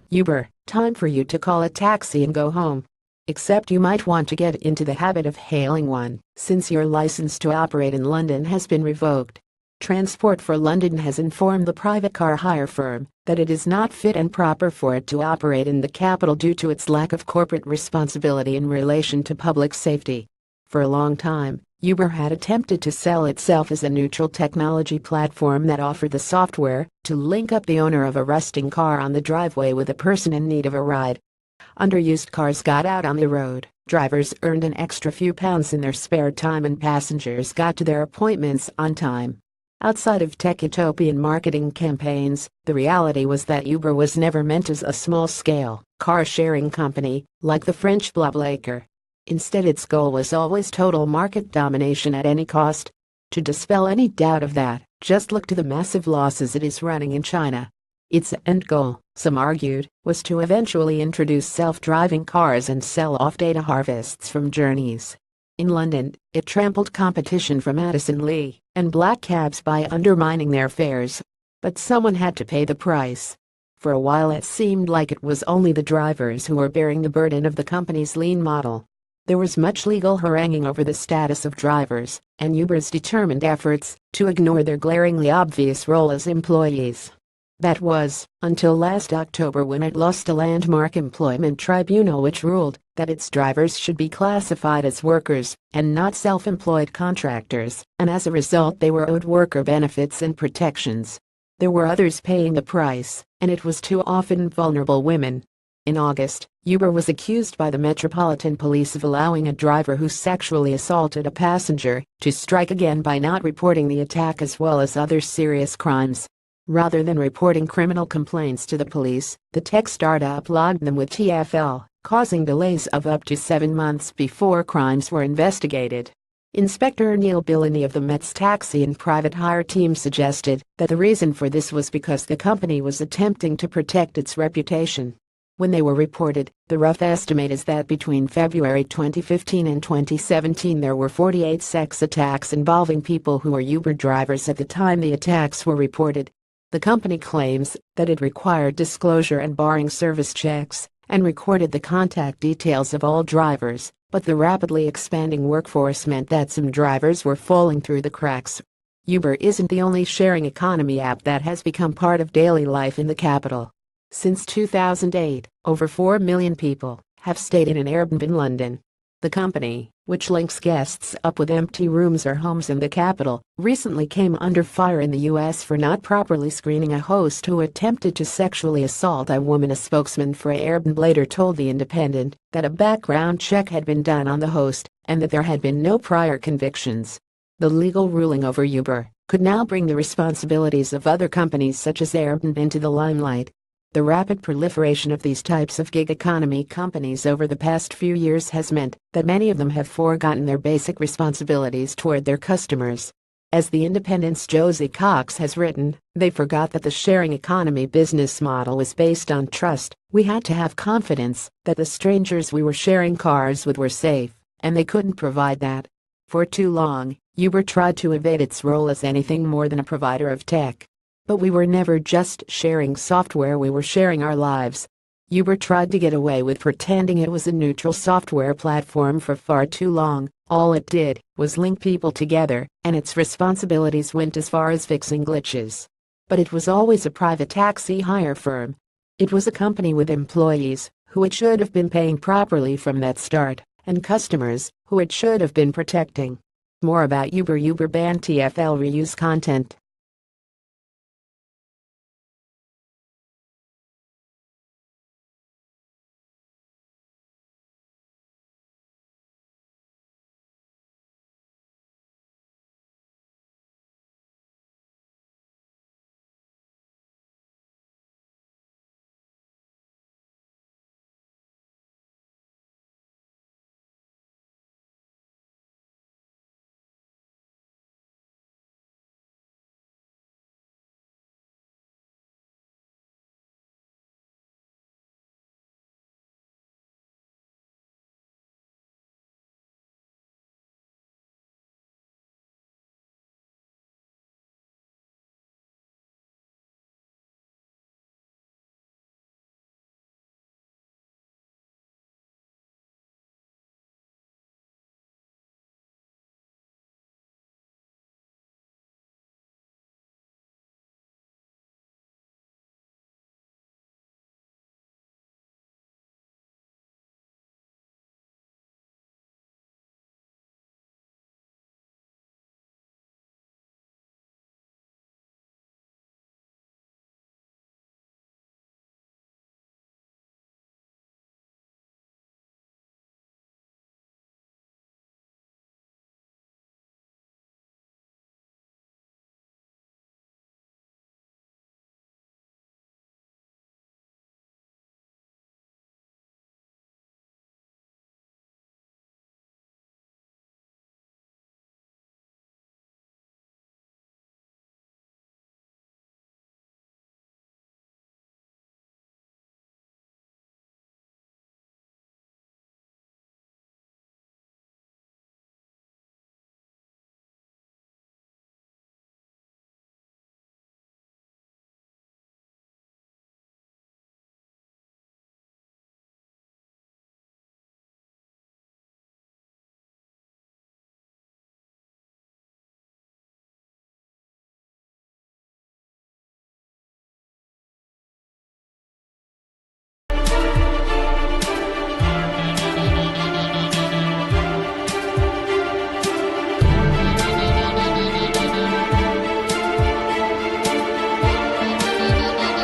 Uber, time for you to call a taxi and go home. Except you might want to get into the habit of hailing one, since your license to operate in London has been revoked. Transport for London has informed the private car hire firm that it is not fit and proper for it to operate in the capital due to its lack of corporate responsibility in relation to public safety. For a long time, Uber had attempted to sell itself as a neutral technology platform that offered the software to link up the owner of a rusting car on the driveway with a person in need of a ride. Underused cars got out on the road, drivers earned an extra few pounds in their spare time, and passengers got to their appointments on time. Outside of tech-utopian marketing campaigns, the reality was that Uber was never meant as a small-scale car-sharing company like the French Blablacar. Instead, its goal was always total market domination at any cost. To dispel any doubt of that, just look to the massive losses it is running in China. Its end goal, some argued, was to eventually introduce self-driving cars and sell off data harvests from journeys. In London, it trampled competition from Addison Lee and black cabs by undermining their fares. But someone had to pay the price. For a while it seemed like it was only the drivers who were bearing the burden of the company's lean model. There was much legal haranguing over the status of drivers and Uber's determined efforts to ignore their glaringly obvious role as employees. That was, until last October, when it lost a landmark employment tribunal which ruled that its drivers should be classified as workers and not self-employed contractors, and as a result they were owed worker benefits and protections. There were others paying the price, and it was too often vulnerable women. In August, Uber was accused by the Metropolitan Police of allowing a driver who sexually assaulted a passenger to strike again by not reporting the attack, as well as other serious crimes. Rather than reporting criminal complaints to the police, the tech startup logged them with TfL, causing delays of up to 7 months before crimes were investigated. Inspector Neil Billany of the Met's taxi and private hire team suggested that the reason for this was because the company was attempting to protect its reputation. When they were reported, the rough estimate is that between February 2015 and 2017 there were 48 sex attacks involving people who were Uber drivers at the time the attacks were reported. The company claims that it required disclosure and barring service checks and recorded the contact details of all drivers, but the rapidly expanding workforce meant that some drivers were falling through the cracks. Uber isn't the only sharing economy app that has become part of daily life in the capital. Since 2008, over 4 million people have stayed in an Airbnb in London. The company, which links guests up with empty rooms or homes in the capital, recently came under fire in the US for not properly screening a host who attempted to sexually assault a woman. A spokesman for Airbnb later told The Independent that a background check had been done on the host and that there had been no prior convictions. The legal ruling over Uber could now bring the responsibilities of other companies such as Airbnb into the limelight. The rapid proliferation of these types of gig economy companies over the past few years has meant that many of them have forgotten their basic responsibilities toward their customers. As The Independent's Josie Cox has written, they forgot that the sharing economy business model was based on trust. We had to have confidence that the strangers we were sharing cars with were safe, and they couldn't provide that. For too long, Uber tried to evade its role as anything more than a provider of tech. But we were never just sharing software, we were sharing our lives. Uber tried to get away with pretending it was a neutral software platform for far too long. All it did was link people together, and its responsibilities went as far as fixing glitches. But it was always a private taxi hire firm. It was a company with employees who it should have been paying properly from that start, and customers who it should have been protecting. More about Uber. Uber banned TfL reuse content.